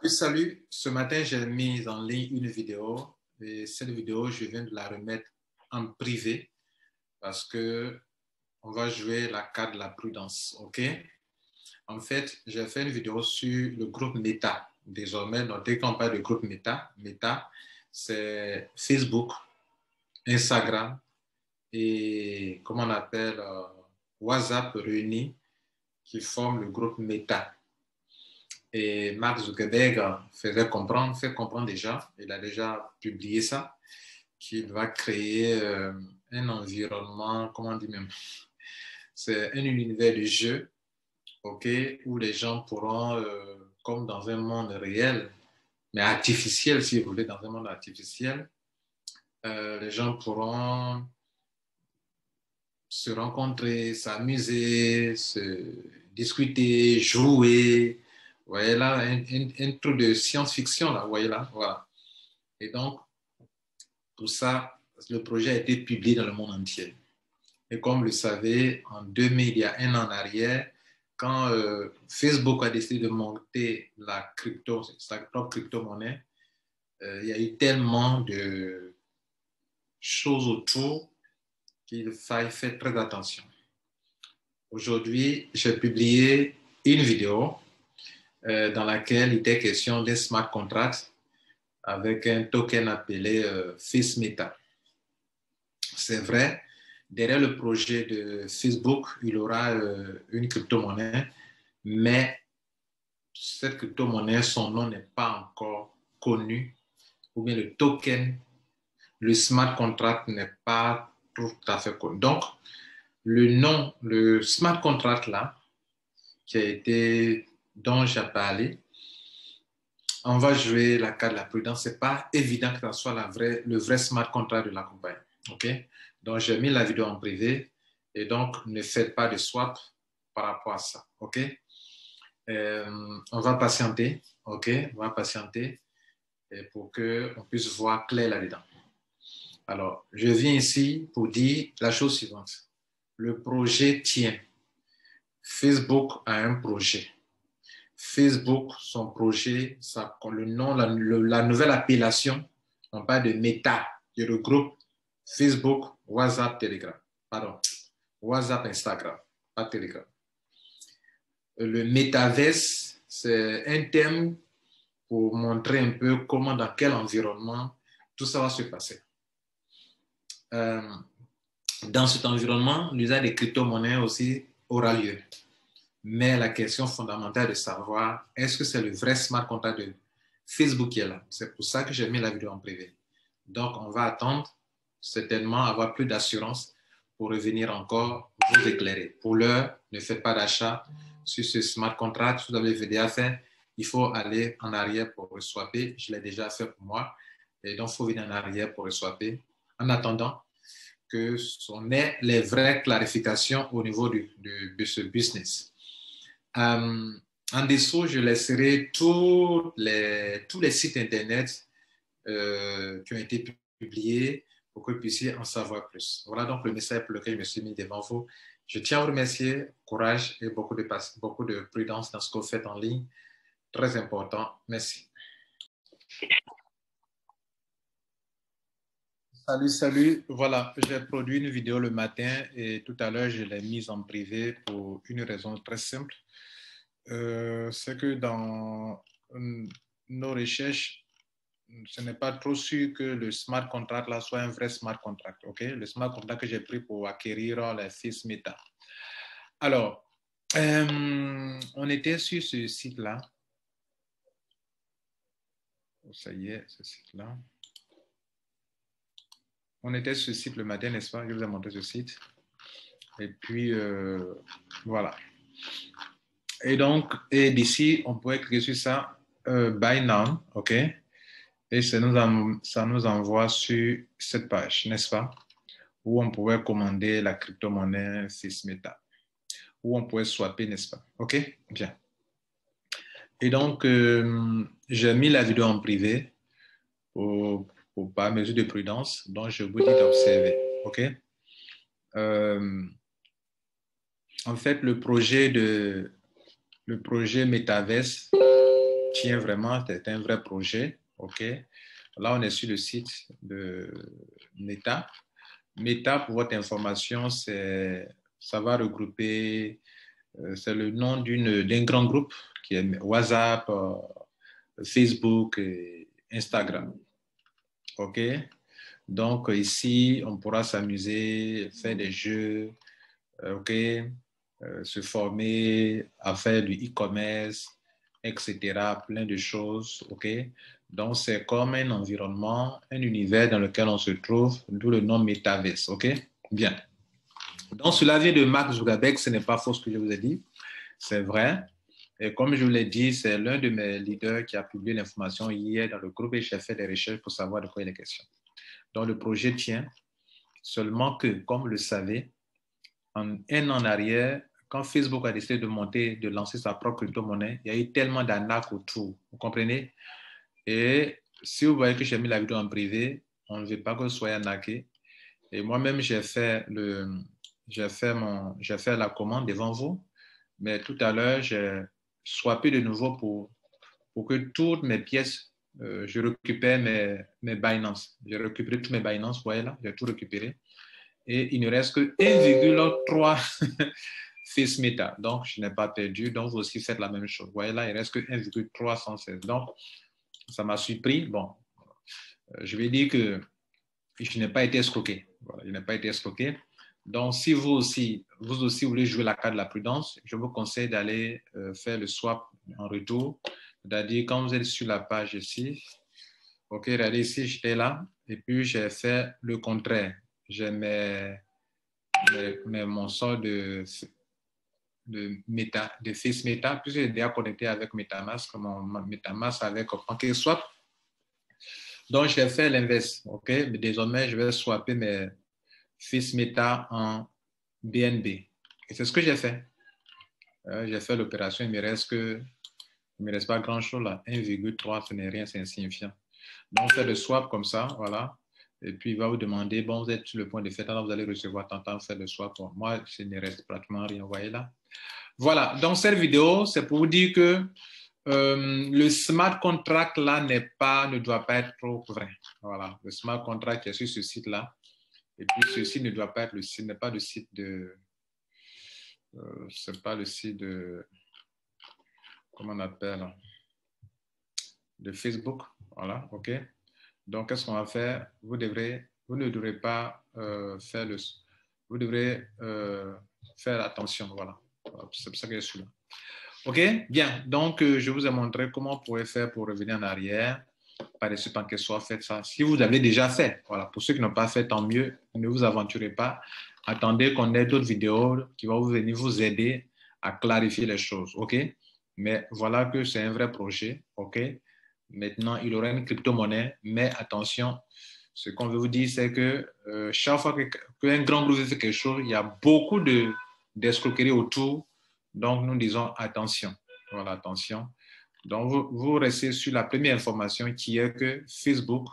Oui, salut, ce matin j'ai mis en ligne une vidéo et cette vidéo je viens de la remettre en privé parce que on va jouer la carte de la prudence, ok? En fait, j'ai fait une vidéo sur le groupe Meta. Désormais, dès qu'on parle de groupe Meta, Meta, c'est Facebook, Instagram et comment on appelle WhatsApp réunis qui forment le groupe Meta. Et Mark Zuckerberg fait comprendre déjà, il a déjà publié ça, qu'il va créer un environnement, comment on dit même, c'est un univers de jeu, ok, où les gens pourront, comme dans un monde réel, mais artificiel, si vous voulez, dans un monde artificiel, les gens pourront se rencontrer, s'amuser, se discuter, jouer. Vous voyez là, un truc de science-fiction, là, vous voyez là, voilà. Et donc, pour ça, le projet a été publié dans le monde entier. Et comme vous le savez, en 2000, il y a un an en arrière, quand Facebook a décidé de monter la crypto, sa propre crypto-monnaie, il y a eu tellement de choses autour qu'il fallait faire très attention. Aujourd'hui, j'ai publié une vidéo dans laquelle il était question d'un smart contract avec un token appelé FaceMeta. C'est vrai, derrière le projet de Facebook, il y aura une crypto-monnaie, mais cette crypto-monnaie, son nom n'est pas encore connu, ou bien le token, le smart contract n'est pas tout à fait connu. Donc, le nom, le smart contract là, dont j'ai parlé, on va jouer la carte de la prudence. Ce n'est pas évident que ça soit le vrai smart contract de la compagnie. OK? Donc, j'ai mis la vidéo en privé et donc ne faites pas de swap par rapport à ça. OK? On va patienter. OK? On va patienter pour qu'on puisse voir clair là-dedans. Alors, je viens ici pour dire la chose suivante. Le projet tient. Facebook a un projet. Facebook, son projet, le nom, la nouvelle appellation, on parle de Meta, qui regroupe Facebook, WhatsApp, Telegram. Pardon, WhatsApp, Instagram, pas Telegram. Le métaverse, c'est un thème pour montrer un peu comment, dans quel environnement tout ça va se passer. Dans cet environnement, l'usage des crypto-monnaies aussi aura lieu. Mais la question fondamentale est de savoir, est-ce que c'est le vrai smart contract de Facebook qui est là? C'est pour ça que j'ai mis la vidéo en privé. Donc, on va attendre certainement avoir plus d'assurance pour revenir encore vous éclairer. Pour l'heure, ne faites pas d'achat sur ce smart contract. Si vous avez déjà fait, il faut aller en arrière pour reswapper. Je l'ai déjà fait pour moi. Et donc, il faut venir en arrière pour reswapper. En attendant que on ait les vraies clarifications au niveau de ce business. En dessous, je laisserai tous les sites Internet qui ont été publiés pour que vous puissiez en savoir plus. Voilà donc le message pour lequel je me suis mis devant vous. Je tiens à vous remercier. Courage et beaucoup de prudence dans ce que vous faites en ligne. Très important. Merci. Salut, salut. Voilà, j'ai produit une vidéo le matin et tout à l'heure, je l'ai mise en privé pour une raison très simple. C'est que dans nos recherches, ce n'est pas trop sûr que le smart contract là soit un vrai smart contract. Ok, le smart contract que j'ai pris pour acquérir les 6 Meta. Alors, on était sur ce site-là. Oh, ça y est, ce site-là. On était sur ce site le matin, n'est-ce pas? Je vous ai montré ce site. Et puis, voilà. Et donc, et d'ici, on pourrait cliquer sur ça, Buy Now, OK? Et ça nous envoie sur cette page, n'est-ce pas? Où on pouvait commander la crypto-monnaie Sysmeta. Où on pouvait swapper, n'est-ce pas? OK? Bien. Et donc, j'ai mis la vidéo en privé par mesure de prudence, donc je vous dis d'observer. OK? En fait, le projet Metaverse tient vraiment, c'est un vrai projet. OK? Là, on est sur le site de Meta. Meta, pour votre information, ça va regrouper, c'est le nom d'un grand groupe qui est WhatsApp, Facebook et Instagram. OK? Donc, ici, on pourra s'amuser, faire des jeux, OK? Se former à faire du e-commerce, etc. Plein de choses, OK? Donc, c'est comme un environnement, un univers dans lequel on se trouve, d'où le nom Metaverse, OK? Bien. Donc, sur l'avis de Mark Zuckerberg, ce n'est pas faux ce que je vous ai dit, c'est vrai. Et comme je vous l'ai dit, c'est l'un de mes leaders qui a publié l'information hier dans le groupe et j'ai fait des recherches pour savoir de quoi il est question. Donc, le projet tient, seulement que, comme vous le savez, un an en arrière, quand Facebook a décidé de lancer sa propre crypto-monnaie, il y a eu tellement d'arnaques autour, vous comprenez? Et si vous voyez que j'ai mis la vidéo en privé, on ne veut pas que vous soyez arnaqué. Et moi-même, j'ai fait la commande devant vous, mais tout à l'heure, j'ai swappé de nouveau pour que toutes mes pièces, je récupère mes Binance. J'ai récupéré tous mes Binance, vous voyez là, j'ai tout récupéré. Et il ne reste que 1,3 Face Meta. Donc, je n'ai pas perdu. Donc, vous aussi faites la même chose. Vous voyez là, il ne reste que 1,316. Donc, ça m'a surpris. Bon, je vais dire que je n'ai pas été escroqué. Voilà, je n'ai pas été escroqué. Donc, si vous aussi voulez jouer la carte de la prudence, je vous conseille d'aller faire le swap en retour. C'est-à-dire, quand vous êtes sur la page ici, OK, regardez ici, j'étais là, et puis j'ai fait le contraire. J'ai mon sort de Face Meta, puisque j'ai déjà connecté avec MetaMask, mon MetaMask avec PancakeSwap. Donc, j'ai fait l'inverse, OK? Mais désormais, je vais swapper mes Face Meta en BNB. Et c'est ce que j'ai fait. J'ai fait l'opération, il ne me reste pas grand-chose là. 1,3, ce n'est rien, c'est insignifiant. Donc, on fait le swap comme ça, voilà. Et puis, il va vous demander, bon, vous êtes sur le point de faire, alors vous allez recevoir tant, faire le swap. Bon, moi, il ne reste pratiquement rien, vous voyez là. Voilà, donc cette vidéo, c'est pour vous dire que le smart contract là ne doit pas être trop vrai. Voilà, le smart contract qui est sur ce site-là. Et puis, ceci ne doit pas être le site, n'est pas le site de... c'est pas le site de... Comment on appelle? De Facebook. Voilà, OK. Donc, qu'est-ce qu'on va faire? Vous ne devrez pas faire le... Vous devrez faire attention, voilà. C'est pour ça que je suis là. OK? Bien. Donc, je vous ai montré comment on pourrait faire pour revenir en arrière. Par-dessus PancakeSwap, faites ça. Si vous l'avez déjà fait, voilà. Pour ceux qui n'ont pas fait, tant mieux. Ne vous aventurez pas. Attendez qu'on ait d'autres vidéos qui vont venir vous aider à clarifier les choses. OK? Mais voilà que c'est un vrai projet. OK? Maintenant, il y aura une crypto-monnaie, mais attention, ce qu'on veut vous dire, c'est que chaque fois qu'un grand groupe fait quelque chose, il y a beaucoup d'escroqueries autour. Donc, nous disons attention. Voilà, attention. Donc, vous restez sur la première information qui est que Facebook,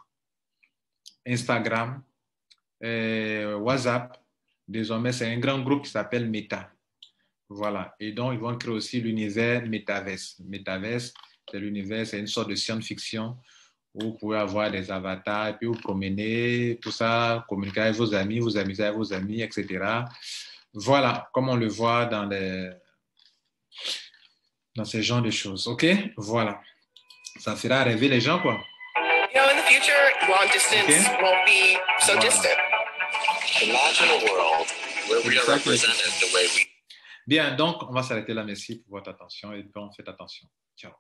Instagram, WhatsApp, désormais, c'est un grand groupe qui s'appelle Meta. Voilà. Et donc, ils vont créer aussi l'univers Metaverse. Metaverse, c'est l'univers, c'est une sorte de science-fiction où vous pouvez avoir des avatars et puis vous promener, tout ça, communiquer avec vos amis, vous amuser avec vos amis, etc. Voilà, comme on le voit dans ce genre de choses. OK? Voilà. Ça fera rêver les gens, quoi. You know, in the future, long distance won't be so distant. Imagine a world where we are represented the way we... Bien, donc, on va s'arrêter là. Merci pour votre attention et puis on fait attention. Ciao.